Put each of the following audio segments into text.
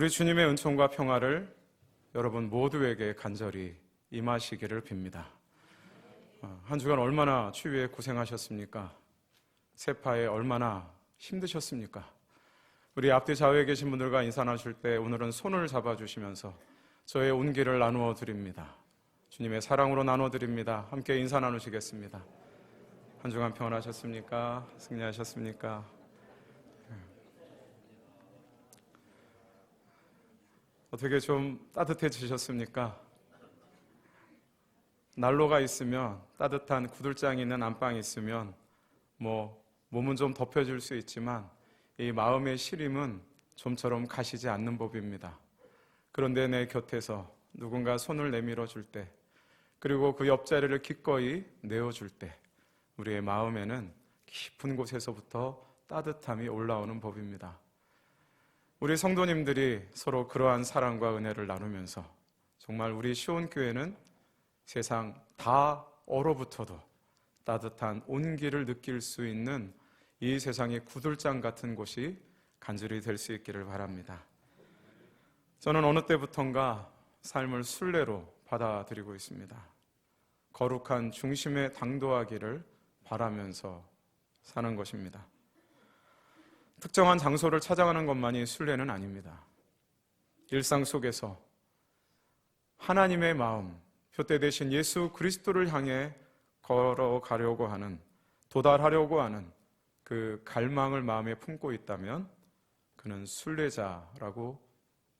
우리 주님의 은총과 평화를 여러분 모두에게 간절히 임하시기를 빕니다. 한 주간 얼마나 추위에 고생하셨습니까? 세파에 얼마나 힘드셨습니까? 우리 앞뒤 좌우에 계신 분들과 인사 나누실 때 오늘은 손을 잡아주시면서 저의 온기를 나누어 드립니다. 주님의 사랑으로 나누어 드립니다. 함께 인사 나누시겠습니다. 한 주간 평안하셨습니까? 승리하셨습니까? 어떻게 좀 따뜻해지셨습니까? 난로가 있으면, 따뜻한 구들장이 있는 안방이 있으면 몸은 좀 덮여줄 수 있지만 이 마음의 시림은 좀처럼 가시지 않는 법입니다. 그런데 내 곁에서 누군가 손을 내밀어 줄 때, 그리고 그 옆자리를 기꺼이 내어줄 때 우리의 마음에는 깊은 곳에서부터 따뜻함이 올라오는 법입니다. 우리 성도님들이 서로 그러한 사랑과 은혜를 나누면서 정말 우리 시온교회는 세상 다 얼어붙어도 따뜻한 온기를 느낄 수 있는 이 세상의 구들장 같은 곳이 간절히 될 수 있기를 바랍니다. 저는 어느 때부턴가 삶을 순례로 받아들이고 있습니다. 거룩한 중심에 당도하기를 바라면서 사는 것입니다. 특정한 장소를 찾아가는 것만이 순례는 아닙니다. 일상 속에서 하나님의 마음, 표대 되신 예수 그리스도를 향해 걸어가려고 하는, 도달하려고 하는 그 갈망을 마음에 품고 있다면 그는 순례자라고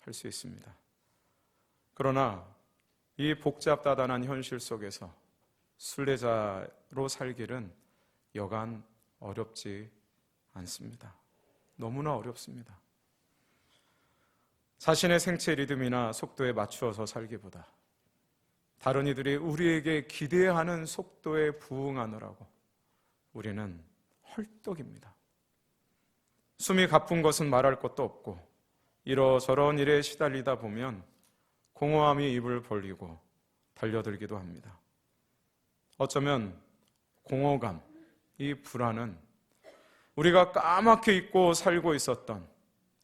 할 수 있습니다. 그러나 이 복잡다단한 현실 속에서 순례자로 살기는 여간 어렵지 않습니다. 너무나 어렵습니다. 자신의 생체 리듬이나 속도에 맞추어서 살기보다 다른 이들이 우리에게 기대하는 속도에 부응하느라고 우리는 헐떡입니다. 숨이 가쁜 것은 말할 것도 없고 이러저런 일에 시달리다 보면 공허함이 입을 벌리고 달려들기도 합니다. 어쩌면 공허감, 이 불안은 우리가 까맣게 잊고 살고 있었던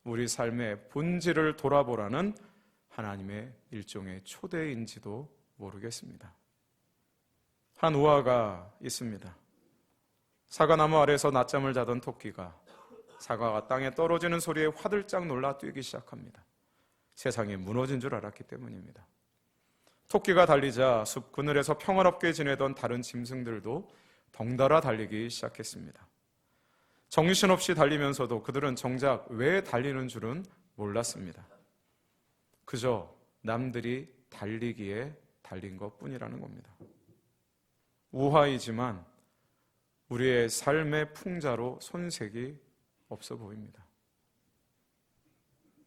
우리 삶의 본질을 돌아보라는 하나님의 일종의 초대인지도 모르겠습니다. 한 우화가 있습니다. 사과나무 아래서 낮잠을 자던 토끼가 사과가 땅에 떨어지는 소리에 화들짝 놀라 뛰기 시작합니다. 세상이 무너진 줄 알았기 때문입니다. 토끼가 달리자 숲 그늘에서 평화롭게 지내던 다른 짐승들도 덩달아 달리기 시작했습니다. 정신없이 달리면서도 그들은 정작 왜 달리는 줄은 몰랐습니다. 그저 남들이 달리기에 달린 것뿐이라는 겁니다. 우화이지만 우리의 삶의 풍자로 손색이 없어 보입니다.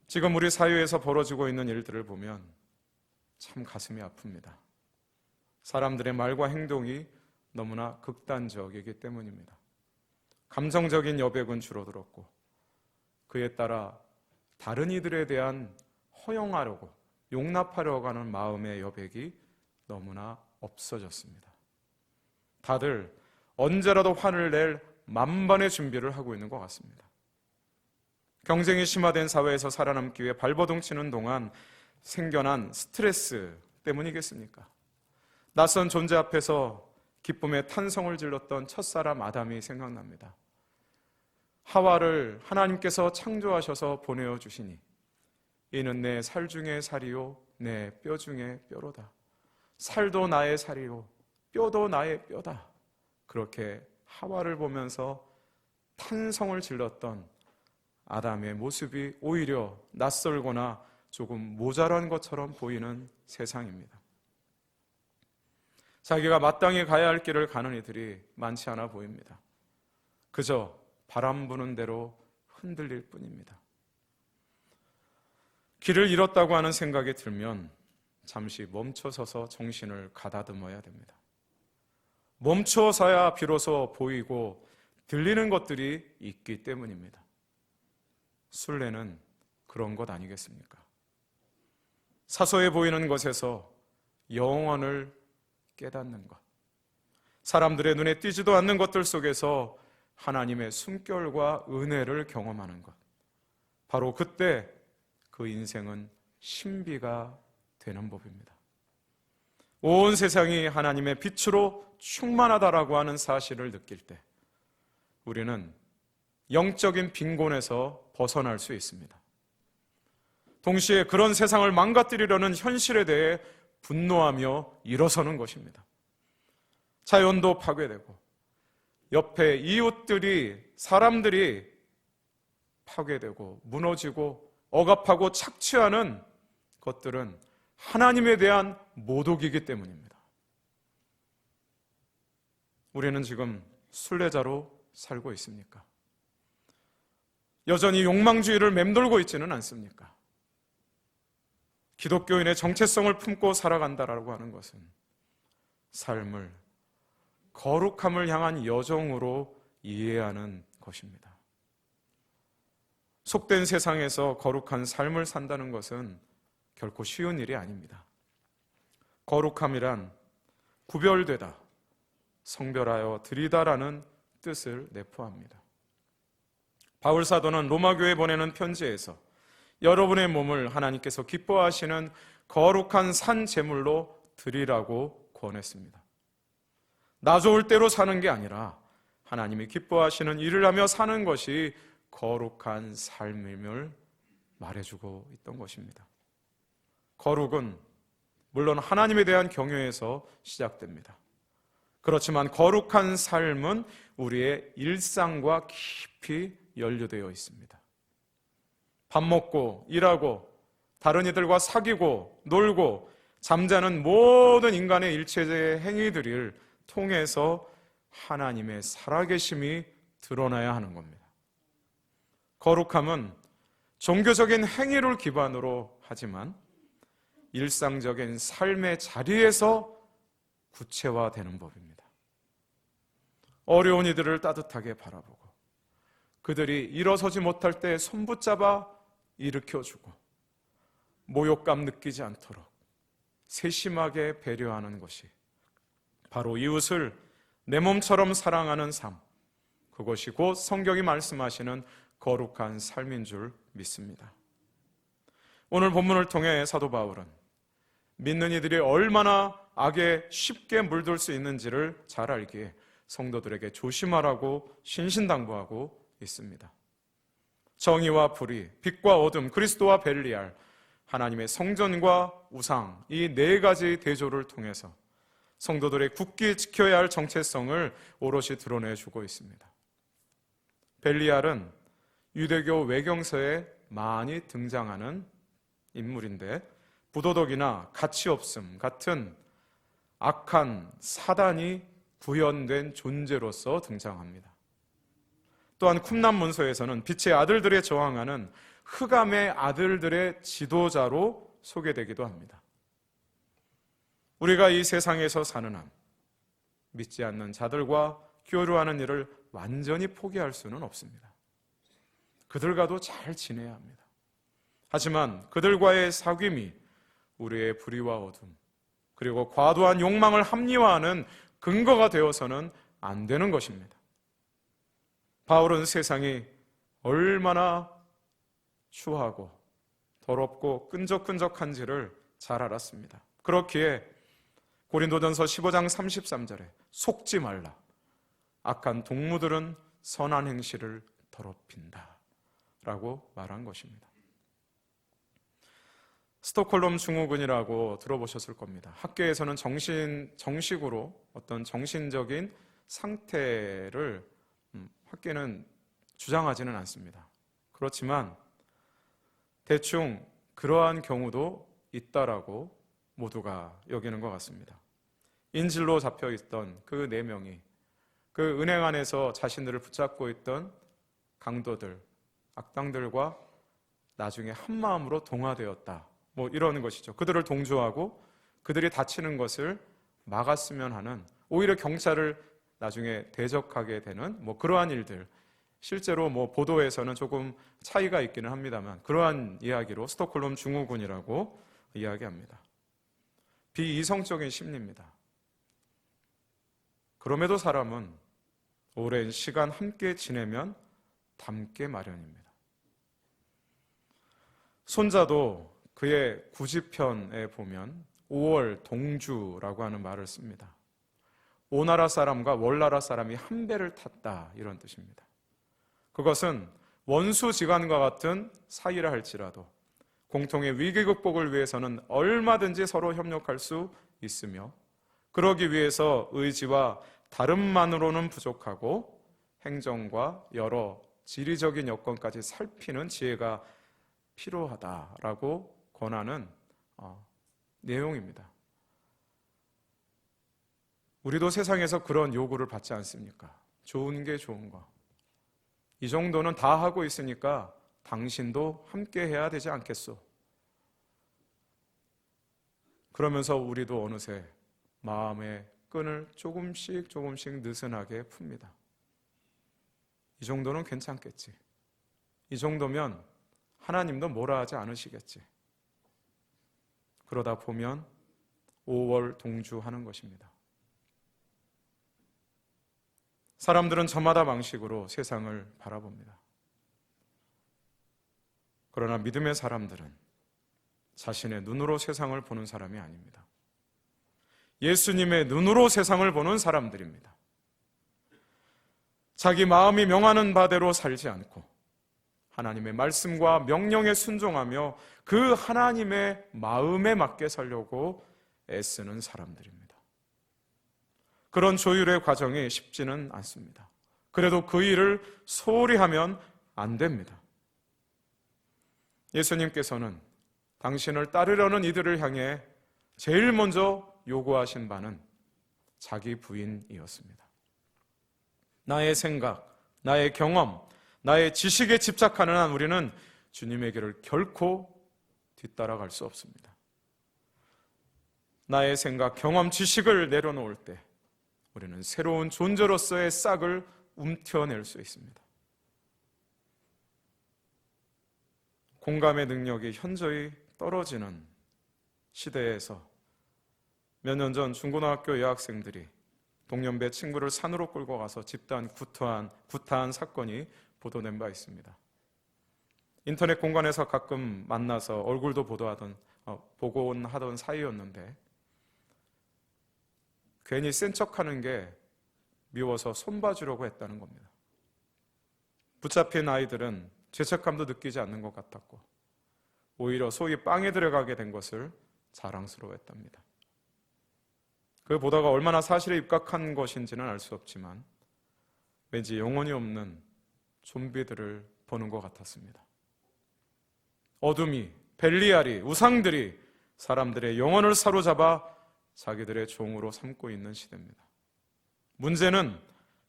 지금 우리 사회에서 벌어지고 있는 일들을 보면 참 가슴이 아픕니다. 사람들의 말과 행동이 너무나 극단적이기 때문입니다. 감정적인 여백은 줄어들었고 그에 따라 다른 이들에 대한 허용하려고, 용납하려고 하는 마음의 여백이 너무나 없어졌습니다. 다들 언제라도 화를 낼 만반의 준비를 하고 있는 것 같습니다. 경쟁이 심화된 사회에서 살아남기 위해 발버둥 치는 동안 생겨난 스트레스 때문이겠습니까? 낯선 존재 앞에서 기쁨의 탄성을 질렀던 첫사람 아담이 생각납니다. 하와를 하나님께서 창조하셔서 보내어 주시니 이는 내 살 중에 살이요 내 뼈 중에 뼈로다. 살도 나의 살이요 뼈도 나의 뼈다. 그렇게 하와를 보면서 탄성을 질렀던 아담의 모습이 오히려 낯설거나 조금 모자란 것처럼 보이는 세상입니다. 자기가 마땅히 가야 할 길을 가는 이들이 많지 않아 보입니다. 그저 바람 부는 대로 흔들릴 뿐입니다. 길을 잃었다고 하는 생각이 들면 잠시 멈춰서서 정신을 가다듬어야 됩니다. 멈춰서야 비로소 보이고 들리는 것들이 있기 때문입니다. 순례는 그런 것 아니겠습니까? 사소해 보이는 것에서 영원을 깨닫는 것, 사람들의 눈에 띄지도 않는 것들 속에서 하나님의 숨결과 은혜를 경험하는 것, 바로 그때 그 인생은 신비가 되는 법입니다. 온 세상이 하나님의 빛으로 충만하다라고 하는 사실을 느낄 때 우리는 영적인 빈곤에서 벗어날 수 있습니다. 동시에 그런 세상을 망가뜨리려는 현실에 대해 분노하며 일어서는 것입니다. 자연도 파괴되고 옆에 이웃들이, 사람들이 파괴되고 무너지고 억압하고 착취하는 것들은 하나님에 대한 모독이기 때문입니다. 우리는 지금 순례자로 살고 있습니까? 여전히 욕망주의를 맴돌고 있지는 않습니까? 기독교인의 정체성을 품고 살아간다라고 하는 것은 삶을 거룩함을 향한 여정으로 이해하는 것입니다. 속된 세상에서 거룩한 삶을 산다는 것은 결코 쉬운 일이 아닙니다. 거룩함이란 구별되다, 성별하여 드리다라는 뜻을 내포합니다. 바울 사도는 로마 교회에 보내는 편지에서 여러분의 몸을 하나님께서 기뻐하시는 거룩한 산 제물로 드리라고 권했습니다. 나 좋을 대로 사는 게 아니라 하나님이 기뻐하시는 일을 하며 사는 것이 거룩한 삶임을 말해주고 있던 것입니다. 거룩은 물론 하나님에 대한 경외에서 시작됩니다. 그렇지만 거룩한 삶은 우리의 일상과 깊이 연루되어 있습니다. 밥 먹고 일하고 다른 이들과 사귀고 놀고 잠자는 모든 인간의 일체의 행위들을 통해서 하나님의 살아계심이 드러나야 하는 겁니다. 거룩함은 종교적인 행위를 기반으로 하지만 일상적인 삶의 자리에서 구체화되는 법입니다. 어려운 이들을 따뜻하게 바라보고 그들이 일어서지 못할 때 손붙잡아 일으켜주고 모욕감 느끼지 않도록 세심하게 배려하는 것이 바로 이웃을 내 몸처럼 사랑하는 삶, 그것이 곧 성경이 말씀하시는 거룩한 삶인 줄 믿습니다. 오늘 본문을 통해 사도 바울은 믿는 이들이 얼마나 악에 쉽게 물들 수 있는지를 잘 알기에 성도들에게 조심하라고 신신당부하고 있습니다. 정의와 불의, 빛과 어둠, 그리스도와 벨리알, 하나님의 성전과 우상, 이 네 가지 대조를 통해서 성도들의 굳게 지켜야 할 정체성을 오롯이 드러내주고 있습니다. 벨리알은 유대교 외경서에 많이 등장하는 인물인데 부도덕이나 가치없음 같은 악한 사단이 구현된 존재로서 등장합니다. 또한 쿰란 문서에서는 빛의 아들들에 저항하는 흑암의 아들들의 지도자로 소개되기도 합니다. 우리가 이 세상에서 사는 한 믿지 않는 자들과 교류하는 일을 완전히 포기할 수는 없습니다. 그들과도 잘 지내야 합니다. 하지만 그들과의 사귐이 우리의 불의와 어둠 그리고 과도한 욕망을 합리화하는 근거가 되어서는 안 되는 것입니다. 바울은 세상이 얼마나 추하고 더럽고 끈적끈적한지를 잘 알았습니다. 그렇기에 고린도전서 15장 33절에 속지 말라. 악한 동무들은 선한 행실을 더럽힌다 라고 말한 것입니다. 스톡홀름 증후군이라고 들어보셨을 겁니다. 학교에서는 정식으로 어떤 정신적인 상태를 학계는 주장하지는 않습니다. 그렇지만 대충 그러한 경우도 있다라고 모두가 여기는 것 같습니다. 인질로 잡혀있던 그 4명이 그 은행 안에서 자신들을 붙잡고 있던 강도들, 악당들과 나중에 한마음으로 동화되었다. 이러는 것이죠. 그들을 동조하고 그들이 다치는 것을 막았으면 하는, 오히려 경찰을 나중에 대적하게 되는 그러한 일들, 실제로 보도에서는 조금 차이가 있기는 합니다만 그러한 이야기로 스톡홀름 증후군이라고 이야기합니다. 비이성적인 심리입니다. 그럼에도 사람은 오랜 시간 함께 지내면 닮게 마련입니다. 손자도 그의 구지편에 보면 5월 동주라고 하는 말을 씁니다. 오나라 사람과 월나라 사람이 한 배를 탔다, 이런 뜻입니다. 그것은 원수지간과 같은 사이라 할지라도 공통의 위기 극복을 위해서는 얼마든지 서로 협력할 수 있으며, 그러기 위해서 의지와 다름만으로는 부족하고 행정과 여러 지리적인 여건까지 살피는 지혜가 필요하다라고 권하는 내용입니다. 우리도 세상에서 그런 요구를 받지 않습니까? 좋은 게 좋은 거, 이 정도는 다 하고 있으니까 당신도 함께 해야 되지 않겠소? 그러면서 우리도 어느새 마음의 끈을 조금씩 느슨하게 풉니다. 이 정도는 괜찮겠지. 이 정도면 하나님도 뭐라 하지 않으시겠지. 그러다 보면 5월 동주하는 것입니다. 사람들은 저마다 방식으로 세상을 바라봅니다. 그러나 믿음의 사람들은 자신의 눈으로 세상을 보는 사람이 아닙니다. 예수님의 눈으로 세상을 보는 사람들입니다. 자기 마음이 명하는 바대로 살지 않고 하나님의 말씀과 명령에 순종하며 그 하나님의 마음에 맞게 살려고 애쓰는 사람들입니다. 그런 조율의 과정이 쉽지는 않습니다. 그래도 그 일을 소홀히 하면 안 됩니다. 예수님께서는 당신을 따르려는 이들을 향해 제일 먼저 요구하신 바는 자기 부인이었습니다. 나의 생각, 나의 경험, 나의 지식에 집착하는 한 우리는 주님의 길을 결코 뒤따라갈 수 없습니다. 나의 생각, 경험, 지식을 내려놓을 때 우리는 새로운 존재로서의 싹을 움켜낼 수 있습니다. 공감의 능력이 현저히 떨어지는 시대에서 몇 년 전 중고등학교 여학생들이 동년배 친구를 산으로 끌고 가서 집단 구타한 사건이 보도된 바 있습니다. 인터넷 공간에서 가끔 만나서 얼굴도 보곤 하던 사이였는데 괜히 센 척하는 게 미워서 손봐주려고 했다는 겁니다. 붙잡힌 아이들은 죄책감도 느끼지 않는 것 같았고 오히려 소위 빵에 들어가게 된 것을 자랑스러워했답니다. 그걸 보다가 얼마나 사실에 입각한 것인지는 알 수 없지만 왠지 영혼이 없는 좀비들을 보는 것 같았습니다. 어둠이, 벨리알이, 우상들이 사람들의 영혼을 사로잡아 자기들의 종으로 삼고 있는 시대입니다. 문제는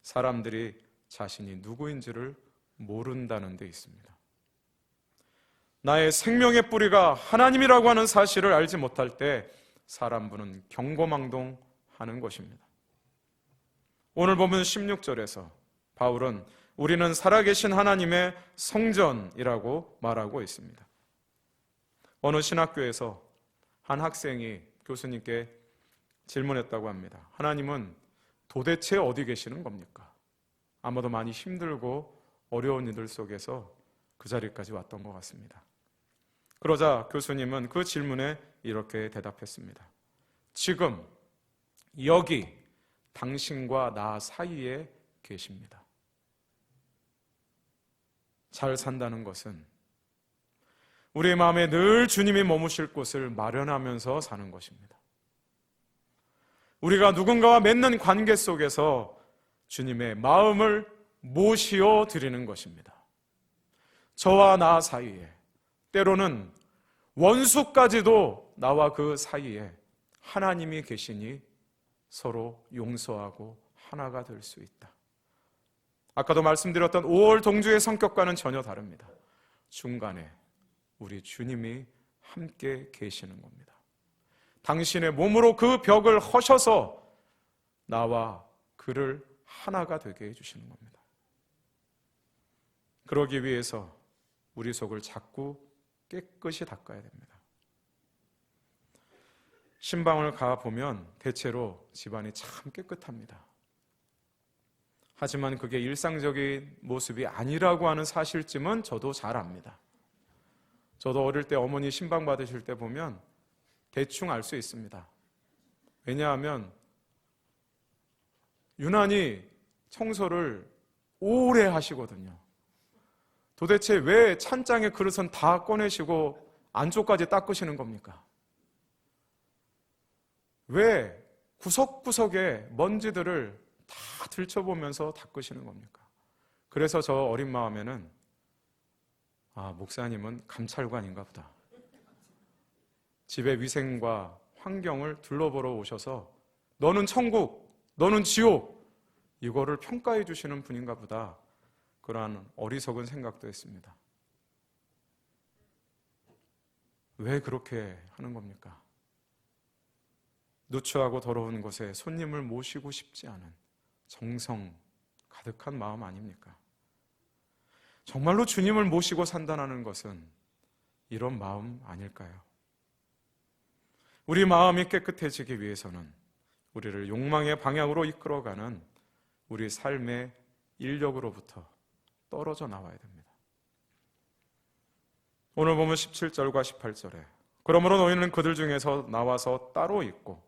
사람들이 자신이 누구인지를 모른다는 데 있습니다. 나의 생명의 뿌리가 하나님이라고 하는 사실을 알지 못할 때 사람분은 경거망동하는 것입니다. 오늘 보면 16절에서 바울은 우리는 살아계신 하나님의 성전이라고 말하고 있습니다. 어느 신학교에서 한 학생이 교수님께 질문했다고 합니다. 하나님은 도대체 어디 계시는 겁니까? 아마도 많이 힘들고 어려운 일들 속에서 그 자리까지 왔던 것 같습니다. 그러자 교수님은 그 질문에 이렇게 대답했습니다. 지금 여기 당신과 나 사이에 계십니다. 잘 산다는 것은 우리의 마음에 늘 주님이 머무실 곳을 마련하면서 사는 것입니다. 우리가 누군가와 맺는 관계 속에서 주님의 마음을 모시어 드리는 것입니다. 저와 나 사이에, 때로는 원수까지도 나와 그 사이에 하나님이 계시니 서로 용서하고 하나가 될 수 있다. 아까도 말씀드렸던 5월 동주의 성격과는 전혀 다릅니다. 중간에 우리 주님이 함께 계시는 겁니다. 당신의 몸으로 그 벽을 허셔서 나와 그를 하나가 되게 해주시는 겁니다. 그러기 위해서 우리 속을 자꾸 깨끗이 닦아야 됩니다. 신방을 가보면 대체로 집안이 참 깨끗합니다. 하지만 그게 일상적인 모습이 아니라고 하는 사실쯤은 저도 잘 압니다. 저도 어릴 때 어머니 신방 받으실 때 보면 대충 알 수 있습니다. 왜냐하면 유난히 청소를 오래 하시거든요. 도대체 왜 찬장의 그릇은 다 꺼내시고 안쪽까지 닦으시는 겁니까? 왜 구석구석에 먼지들을 다 들춰보면서 닦으시는 겁니까? 그래서 저 어린 마음에는 목사님은 감찰관인가 보다. 집의 위생과 환경을 둘러보러 오셔서 너는 천국, 너는 지옥, 이거를 평가해 주시는 분인가 보다. 그러한 어리석은 생각도 했습니다. 왜 그렇게 하는 겁니까? 누추하고 더러운 곳에 손님을 모시고 싶지 않은 정성 가득한 마음 아닙니까? 정말로 주님을 모시고 산다는 것은 이런 마음 아닐까요? 우리 마음이 깨끗해지기 위해서는 우리를 욕망의 방향으로 이끌어가는 우리 삶의 인력으로부터 떨어져 나와야 됩니다. 오늘 보면 17절과 18절에 그러므로 너희는 그들 중에서 나와서 따로 있고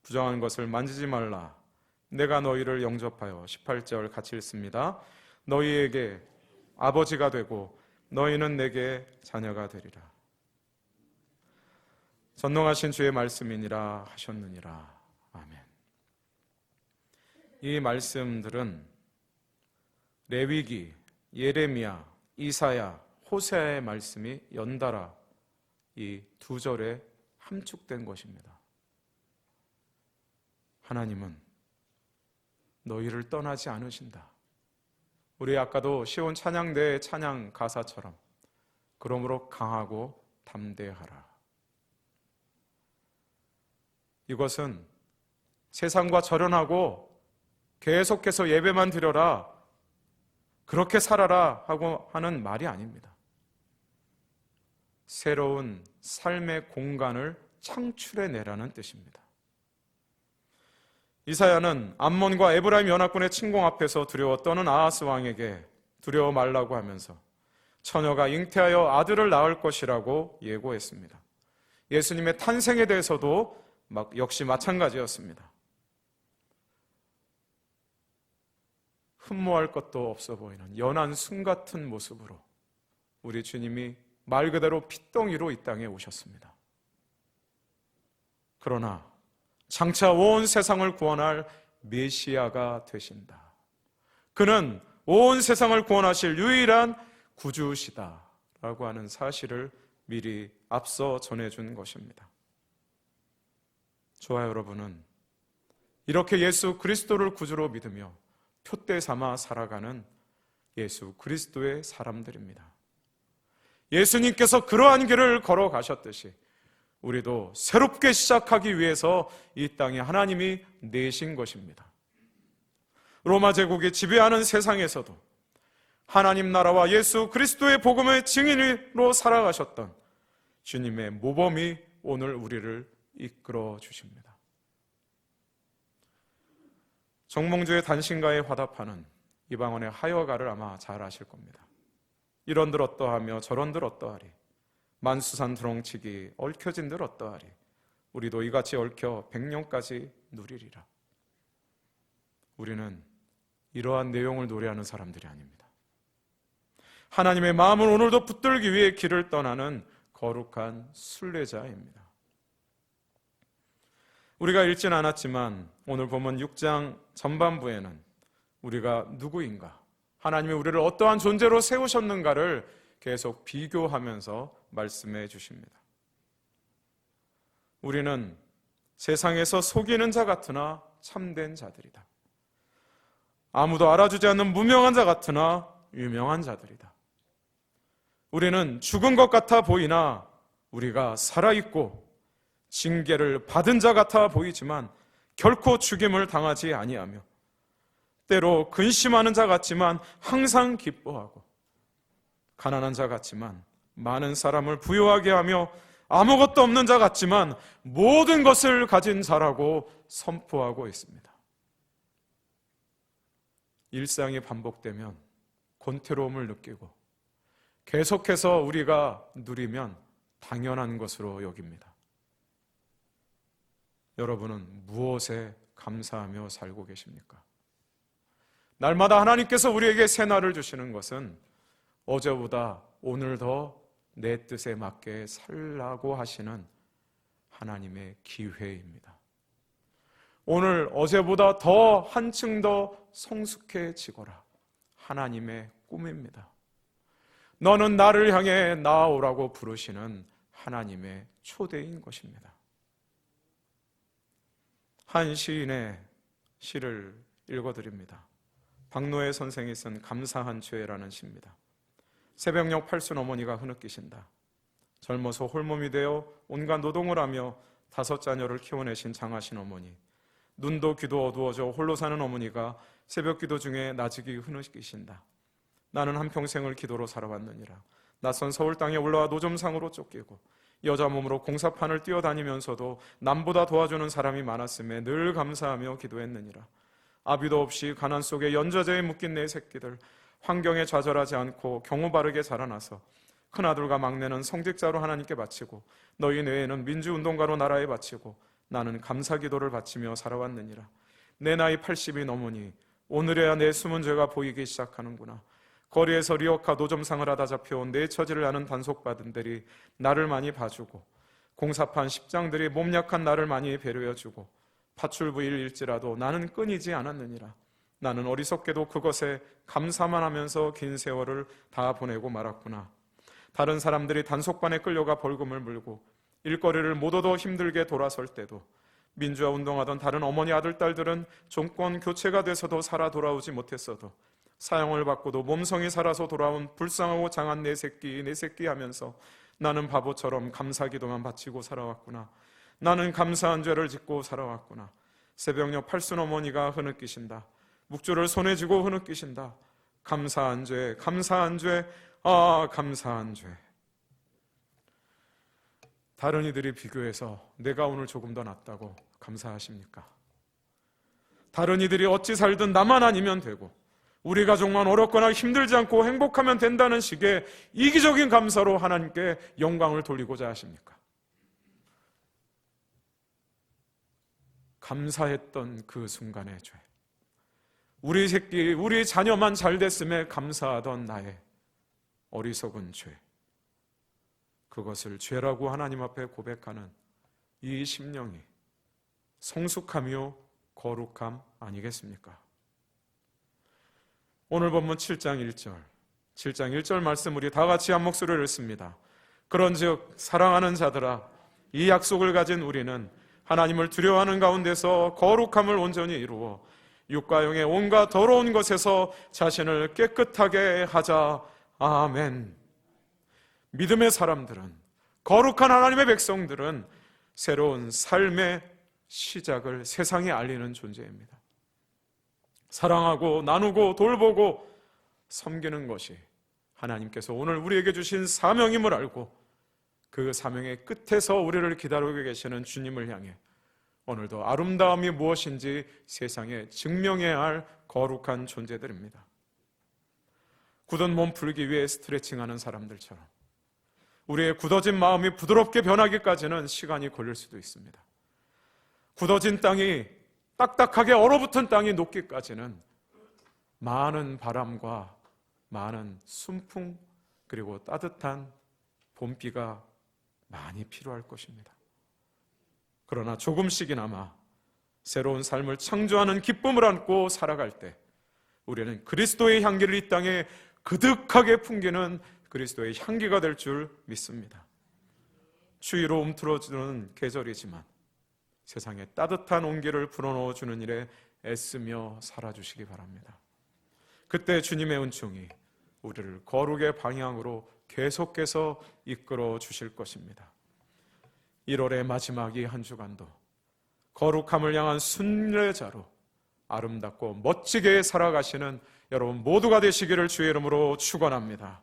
부정한 것을 만지지 말라. 내가 너희를 영접하여 18절 같이 읽습니다. 너희에게 아버지가 되고 너희는 내게 자녀가 되리라. 전능하신 주의 말씀이니라 하셨느니라. 아멘. 이 말씀들은 레위기, 예레미야, 이사야, 호세아의 말씀이 연달아 이 두 절에 함축된 것입니다. 하나님은 너희를 떠나지 않으신다. 우리 아까도 시온 찬양대의 찬양 가사처럼 그러므로 강하고 담대하라. 이것은 세상과 절연하고 계속해서 예배만 드려라, 그렇게 살아라 하고 하는 말이 아닙니다. 새로운 삶의 공간을 창출해내라는 뜻입니다. 이사야는 암몬과 에브라임 연합군의 침공 앞에서 두려워 떠는 아하스 왕에게 두려워 말라고 하면서 처녀가 잉태하여 아들을 낳을 것이라고 예고했습니다. 예수님의 탄생에 대해서도 역시 마찬가지였습니다. 흠모할 것도 없어 보이는 연한 순 같은 모습으로 우리 주님이 말 그대로 핏덩이로 이 땅에 오셨습니다. 그러나 장차 온 세상을 구원할 메시아가 되신다. 그는 온 세상을 구원하실 유일한 구주시다라고 하는 사실을 미리 앞서 전해준 것입니다. 저와 여러분은 이렇게 예수 그리스도를 구주로 믿으며 표대 삼아 살아가는 예수 그리스도의 사람들입니다. 예수님께서 그러한 길을 걸어가셨듯이 우리도 새롭게 시작하기 위해서 이 땅에 하나님이 내신 것입니다. 로마 제국이 지배하는 세상에서도 하나님 나라와 예수 그리스도의 복음의 증인으로 살아가셨던 주님의 모범이 오늘 우리를 이끌어 주십니다. 정몽주의 단신가에 화답하는 이방원의 하여가를 아마 잘 아실 겁니다. 이런들 어떠하며 저런들 어떠하리, 만수산 두렁치기 얽혀진들 어떠하리, 우리도 이같이 얽혀 백년까지 누리리라. 우리는 이러한 내용을 노래하는 사람들이 아닙니다. 하나님의 마음을 오늘도 붙들기 위해 길을 떠나는 거룩한 순례자입니다. 우리가 읽진 않았지만 오늘 보면 6장 전반부에는 우리가 누구인가, 하나님이 우리를 어떠한 존재로 세우셨는가를 계속 비교하면서 말씀해 주십니다. 우리는 세상에서 속이는 자 같으나 참된 자들이다. 아무도 알아주지 않는 무명한 자 같으나 유명한 자들이다. 우리는 죽은 것 같아 보이나 우리가 살아있고 징계를 받은 자 같아 보이지만 결코 죽임을 당하지 아니하며 때로 근심하는 자 같지만 항상 기뻐하고 가난한 자 같지만 많은 사람을 부유하게 하며 아무것도 없는 자 같지만 모든 것을 가진 자라고 선포하고 있습니다. 일상이 반복되면 곤태로움을 느끼고 계속해서 우리가 누리면 당연한 것으로 여깁니다. 여러분은 무엇에 감사하며 살고 계십니까? 날마다 하나님께서 우리에게 새날을 주시는 것은 어제보다 오늘 더 내 뜻에 맞게 살라고 하시는 하나님의 기회입니다. 오늘 어제보다 더 한층 더 성숙해지거라. 하나님의 꿈입니다. 너는 나를 향해 나아오라고 부르시는 하나님의 초대인 것입니다. 한 시인의 시를 읽어드립니다. 박노해 선생이 쓴 감사한 죄라는 시입니다. 새벽녘 팔순 어머니가 흐느끼신다. 젊어서 홀몸이 되어 온갖 노동을 하며 5 자녀를 키워내신 장하신 어머니, 눈도 귀도 어두워져 홀로 사는 어머니가 새벽 기도 중에 나직이 흐느끼신다. 나는 한평생을 기도로 살아왔느니라. 낯선 서울 땅에 올라와 노점상으로 쫓기고 여자 몸으로 공사판을 뛰어다니면서도 남보다 도와주는 사람이 많았음에 늘 감사하며 기도했느니라. 아비도 없이 가난 속에 연좌제에 묶인 내 새끼들, 환경에 좌절하지 않고 경우 바르게 자라나서 큰아들과 막내는 성직자로 하나님께 바치고 너희 뇌에는 민주운동가로 나라에 바치고 나는 감사기도를 바치며 살아왔느니라. 내 나이 80이 넘으니 오늘에야 내 숨은 죄가 보이기 시작하는구나. 거리에서 리어카 노점상을 하다 잡혀온 내 처지를 아는 단속받은들이 나를 많이 봐주고 공사판 십장들이 몸 약한 나를 많이 배려해주고 파출부일일지라도 나는 끊이지 않았느니라. 나는 어리석게도 그것에 감사만 하면서 긴 세월을 다 보내고 말았구나. 다른 사람들이 단속반에 끌려가 벌금을 물고 일거리를 못 얻어 힘들게 돌아설 때도 민주화 운동하던 다른 어머니 아들 딸들은 정권 교체가 돼서도 살아 돌아오지 못했어도 사형을 받고도 몸성이 살아서 돌아온 불쌍하고 장한 내 새끼 하면서 나는 바보처럼 감사기도만 바치고 살아왔구나. 나는 감사한 죄를 짓고 살아왔구나. 새벽녘 팔순 어머니가 흐느끼신다. 묵주를 손에 쥐고 흐느끼신다. 감사한 죄, 감사한 죄, 감사한 죄. 다른 이들이 비교해서 내가 오늘 조금 더 낫다고 감사하십니까? 다른 이들이 어찌 살든 나만 아니면 되고 우리 가족만 어렵거나 힘들지 않고 행복하면 된다는 식의 이기적인 감사로 하나님께 영광을 돌리고자 하십니까? 감사했던 그 순간의 죄, 우리 새끼, 우리 자녀만 잘 됐음에 감사하던 나의 어리석은 죄, 그것을 죄라고 하나님 앞에 고백하는 이 심령이 성숙하며 거룩함 아니겠습니까? 오늘 본문 7장 1절 말씀 우리 다 같이 한 목소리를 읽습니다. 그런즉 사랑하는 자들아, 이 약속을 가진 우리는 하나님을 두려워하는 가운데서 거룩함을 온전히 이루어 육과 영의 온갖 더러운 것에서 자신을 깨끗하게 하자. 아멘. 믿음의 사람들은, 거룩한 하나님의 백성들은 새로운 삶의 시작을 세상에 알리는 존재입니다. 사랑하고 나누고 돌보고 섬기는 것이 하나님께서 오늘 우리에게 주신 사명임을 알고 그 사명의 끝에서 우리를 기다리고 계시는 주님을 향해 오늘도 아름다움이 무엇인지 세상에 증명해야 할 거룩한 존재들입니다. 굳은 몸 풀기 위해 스트레칭하는 사람들처럼 우리의 굳어진 마음이 부드럽게 변하기까지는 시간이 걸릴 수도 있습니다. 굳어진 땅이, 딱딱하게 얼어붙은 땅이 녹기까지는 많은 바람과 많은 순풍 그리고 따뜻한 봄비가 많이 필요할 것입니다. 그러나 조금씩이나마 새로운 삶을 창조하는 기쁨을 안고 살아갈 때 우리는 그리스도의 향기를 이 땅에 그득하게 풍기는 그리스도의 향기가 될 줄 믿습니다. 추위로 움트러지는 계절이지만 세상에 따뜻한 온기를 불어넣어 주는 일에 애쓰며 살아주시기 바랍니다. 그때 주님의 은총이 우리를 거룩의 방향으로 계속해서 이끌어 주실 것입니다. 1월의 마지막 이 한 주간도 거룩함을 향한 순례자로 아름답고 멋지게 살아가시는 여러분 모두가 되시기를 주의 이름으로 축원합니다.